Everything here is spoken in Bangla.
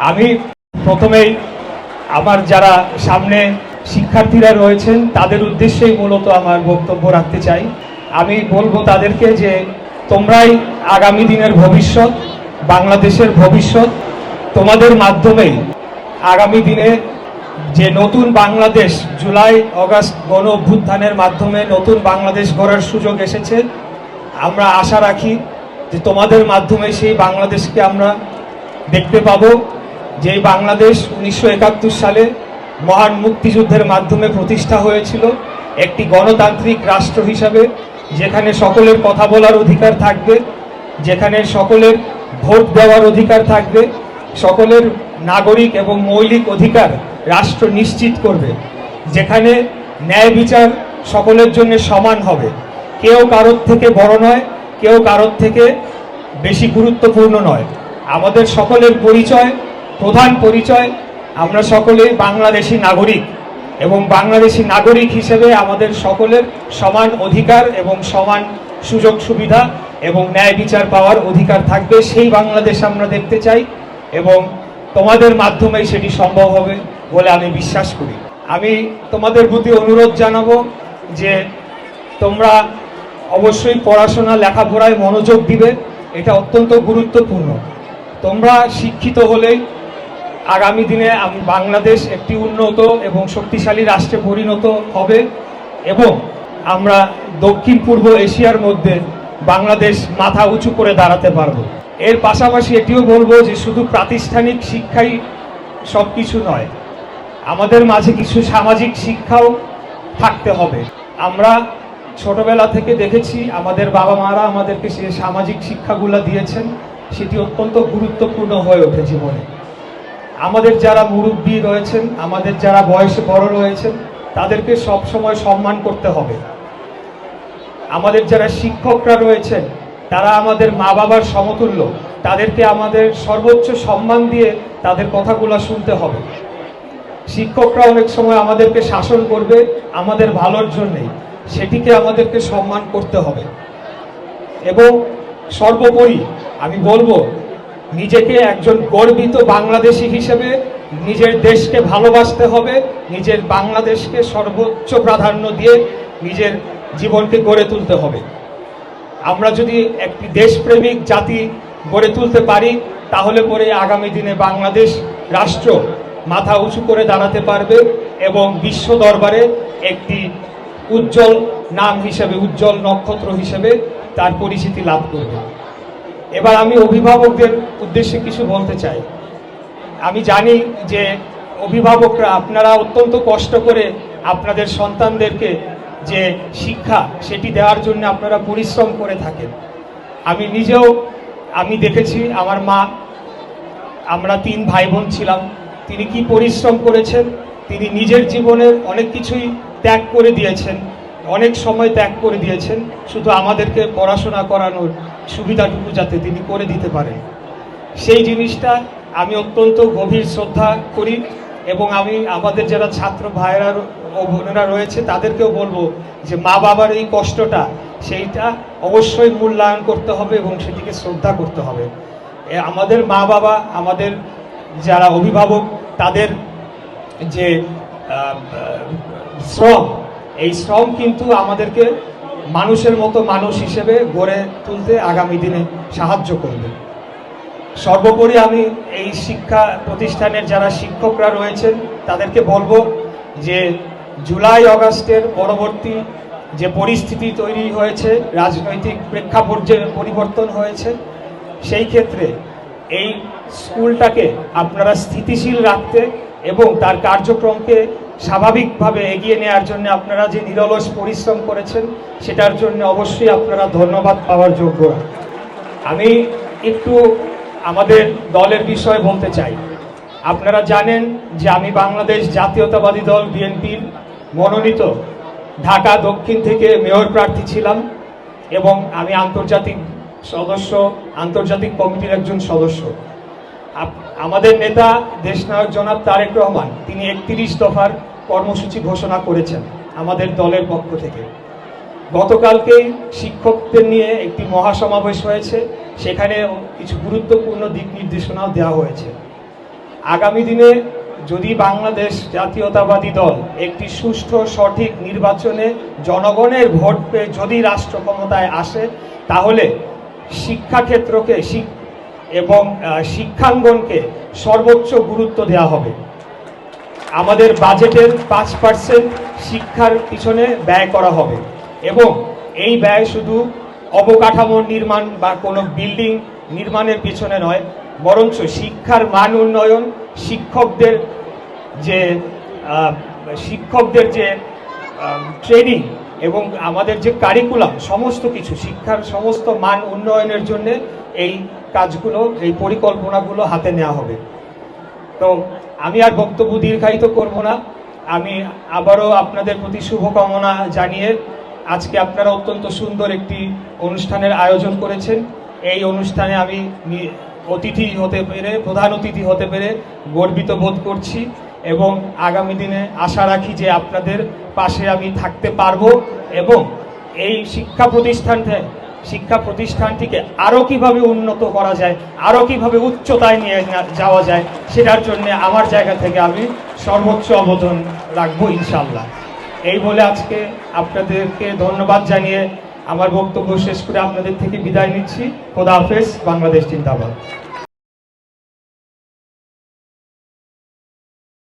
আমি প্রথমেই আমার যারা সামনে শিক্ষার্থীরা রয়েছেন তাদের উদ্দেশ্যেই মূলত আমার বক্তব্য রাখতে চাই। আমি বলবো তাদেরকে যে তোমরাই আগামী দিনের ভবিষ্যৎ, বাংলাদেশের ভবিষ্যৎ। তোমাদের মাধ্যমেই আগামী দিনে যে নতুন বাংলাদেশ, জুলাই অগাস্ট গণ অভ্যুত্থানের মাধ্যমে নতুন বাংলাদেশ গড়ার সুযোগ এসেছে। আমরা আশা রাখি যে তোমাদের মাধ্যমে সেই বাংলাদেশকে আমরা দেখতে পাবো, যেই বাংলাদেশ 1971 সালে মহান মুক্তিযুদ্ধের মাধ্যমে প্রতিষ্ঠা হয়েছিল, একটি গণতান্ত্রিক রাষ্ট্র হিসাবে, যেখানে সকলের কথা বলার অধিকার থাকবে, যেখানে সকলের ভোট দেওয়ার অধিকার থাকবে, সকলের নাগরিক এবং মৌলিক অধিকার রাষ্ট্র নিশ্চিত করবে, যেখানে ন্যায় বিচার সকলের জন্য সমান হবে, কেউ কারোর থেকে বড় নয়, কেউ কারোর থেকে বেশি গুরুত্বপূর্ণ নয়। আমাদের সকলের পরিচয়, প্রধান পরিচয়, আমরা সকলেই বাংলাদেশি নাগরিক, এবং বাংলাদেশি নাগরিক হিসেবে আমাদের সকলের সমান অধিকার এবং সমান সুযোগ সুবিধা এবং ন্যায় বিচার পাওয়ার অধিকার থাকবে। সেই বাংলাদেশ আমরা দেখতে চাই এবং তোমাদের মাধ্যমেই সেটি সম্ভব হবে বলে আমি বিশ্বাস করি। আমি তোমাদের প্রতি অনুরোধ জানাবো যে তোমরা অবশ্যই পড়াশোনা লেখাপড়ায় মনোযোগ দিবে, এটা অত্যন্ত গুরুত্বপূর্ণ। তোমরা শিক্ষিত হলেই আগামী দিনে বাংলাদেশ একটি উন্নত এবং শক্তিশালী রাষ্ট্রে পরিণত হবে এবং আমরা দক্ষিণ পূর্ব এশিয়ার মধ্যে বাংলাদেশ মাথা উঁচু করে দাঁড়াতে পারবো। এর পাশাপাশি এটিও বলবো যে শুধু প্রাতিষ্ঠানিক শিক্ষাই সব কিছু নয়, আমাদের মাঝে কিছু সামাজিক শিক্ষাও থাকতে হবে। আমরা ছোটবেলা থেকে দেখেছি আমাদের বাবা মারা আমাদেরকে সে সামাজিক শিক্ষাগুলো দিয়েছেন, সেটি অত্যন্ত গুরুত্বপূর্ণ হয়ে ওঠে জীবনে। আমাদের যারা মুরব্বী রয়েছেন, আমাদের যারা বয়সে বড় রয়েছেন, তাদেরকে সব সময় সম্মান করতে হবে। আমাদের যারা শিক্ষকরা রয়েছেন তারা আমাদের মা বাবার সমতুল্য, তাদেরকে আমাদের সর্বোচ্চ সম্মান দিয়ে তাদের কথাগুলো শুনতে হবে। শিক্ষকরা অনেক সময় আমাদেরকে শাসন করবে আমাদের ভালোর জন্যেই, সেটিকে আমাদেরকে সম্মান করতে হবে। এবং সর্বোপরি আমি বলবো নিজেকে একজন গর্বিত বাংলাদেশি হিসেবে নিজের দেশকে ভালোবাসতে হবে, নিজের বাংলাদেশকে সর্বোচ্চ প্রাধান্য দিয়ে নিজের জীবনকে গড়ে তুলতে হবে। আমরা যদি একটি দেশপ্রেমিক জাতি গড়ে তুলতে পারি তাহলে পরে আগামী দিনে বাংলাদেশ রাষ্ট্র মাথা উঁচু করে দাঁড়াতে পারবে এবং বিশ্ব দরবারে একটি উজ্জ্বল নাম হিসেবে, উজ্জ্বল নক্ষত্র হিসেবে তার পরিচিতি লাভ করবে। এবার আমি অভিভাবকদের উদ্দেশ্যে কিছু বলতে চাই। আমি জানি যে অভিভাবকরা আপনারা অত্যন্ত কষ্ট করে আপনাদের সন্তানদেরকে যে শিক্ষা সেটি দেওয়ার জন্য আপনারা পরিশ্রম করে থাকেন। আমি নিজেও দেখেছি আমার মা, আমরা 3 ভাই বোন ছিলাম, তিনি কি পরিশ্রম করেছেন। তিনি নিজের জীবনের অনেক কিছুই ত্যাগ করে দিয়েছেন, অনেক সময় ত্যাগ করে দিয়েছেন, শুধু আমাদেরকে পড়াশোনা করানোর সুবিধাটুকু যাতে তিনি করে দিতে পারেন। সেই জিনিসটা আমি অত্যন্ত গভীর শ্রদ্ধা করি এবং আমি আমাদের যারা ছাত্র ভাইয়েরা ও বোনেরা রয়েছে তাদেরকেও বলবো যে মা বাবার এই কষ্টটা সেইটা অবশ্যই মূল্যায়ন করতে হবে এবং সেটিকে শ্রদ্ধা করতে হবে। আমাদের মা বাবা, আমাদের যারা অভিভাবক, তাদের যে শ্রম, এই শ্রম কিন্তু আমাদেরকে মানুষের মতো মানুষ হিসেবে গড়ে তুলতে আগামী দিনে সাহায্য করবে। সর্বোপরি আমি এই শিক্ষা প্রতিষ্ঠানের যারা শিক্ষকরা রয়েছেন তাদেরকে বলবো যে জুলাই অগাস্টের পরবর্তী যে পরিস্থিতি তৈরি হয়েছে, রাজনৈতিক প্রেক্ষাপট যে পরিবর্তন হয়েছে, সেই ক্ষেত্রে এই স্কুলটাকে আপনারা স্থিতিশীল রাখতে এবং তার কার্যক্রমকে স্বাভাবিকভাবে এগিয়ে নেওয়ার জন্য আপনারা যে নিরলস পরিশ্রম করেছেন সেটার জন্য অবশ্যই আপনারা ধন্যবাদ পাওয়ার যোগ্য। আমি একটু আমাদের দলের বিষয়ে বলতে চাই। আপনারা জানেন যে আমি বাংলাদেশ জাতীয়তাবাদী দল বিএনপির মনোনীত ঢাকা দক্ষিণ থেকে মেয়র প্রার্থী ছিলাম এবং আমি আন্তর্জাতিক কমিটির একজন সদস্য। আমাদের নেতা দেশনায়ক জনাব তারেক রহমান তিনি 31 দফার কর্মসূচি ঘোষণা করেছেন আমাদের দলের পক্ষ থেকে। গতকালকেই শিক্ষকদের নিয়ে একটি মহাসমাবেশ হয়েছে, সেখানে কিছু গুরুত্বপূর্ণ দিক নির্দেশনাও দেওয়া হয়েছে। আগামী দিনে যদি বাংলাদেশ জাতীয়তাবাদী দল একটি সুষ্ঠু সঠিক নির্বাচনে জনগণের ভোট পেয়ে যদি রাষ্ট্র ক্ষমতায় আসে, তাহলে শিক্ষাক্ষেত্রকে এবং শিক্ষাঙ্গনকে সর্বোচ্চ গুরুত্ব দেওয়া হবে। আমাদের বাজেটের 5% শিক্ষার পিছনে ব্যয় করা হবে এবং এই ব্যয় শুধু অবকাঠামো নির্মাণ বা কোনো বিল্ডিং নির্মাণের পিছনে নয়, বরঞ্চ শিক্ষার মান উন্নয়ন, শিক্ষকদের যে ট্রেনিং এবং আমাদের যে কারিকুলাম, সমস্ত কিছু শিক্ষার সমস্ত মান উন্নয়নের জন্য এই কাজগুলো, এই পরিকল্পনাগুলো হাতে নেওয়া হবে। তো আমি আর বক্তব্য দীর্ঘায়িত করব না। আমি আবারও আপনাদের প্রতি শুভকামনা জানিয়ে আজকে আপনারা অত্যন্ত সুন্দর একটি অনুষ্ঠানের আয়োজন করেছেন। এই অনুষ্ঠানে আমি প্রধান অতিথি হতে পেরে গর্বিত বোধ করছি এবং আগামী দিনে আশা রাখি যে আপনাদের পাশে আমি থাকতে পারবো এবং এই শিক্ষা প্রতিষ্ঠানটিকে আরও কিভাবে উন্নত করা যায়, আরও কিভাবে উচ্চতায় নিয়ে যাওয়া যায়, সেটার জন্য আমার জায়গা থেকে আমি সর্বোচ্চ অবদান রাখবো ইনশাল্লাহ। এই বলে আজকে আপনাদেরকে ধন্যবাদ জানিয়ে আমার বক্তব্য শেষ করে আপনাদের থেকে বিদায় নিচ্ছি। খোদা হাফেজ। বাংলাদেশ জিন্দাবাদ।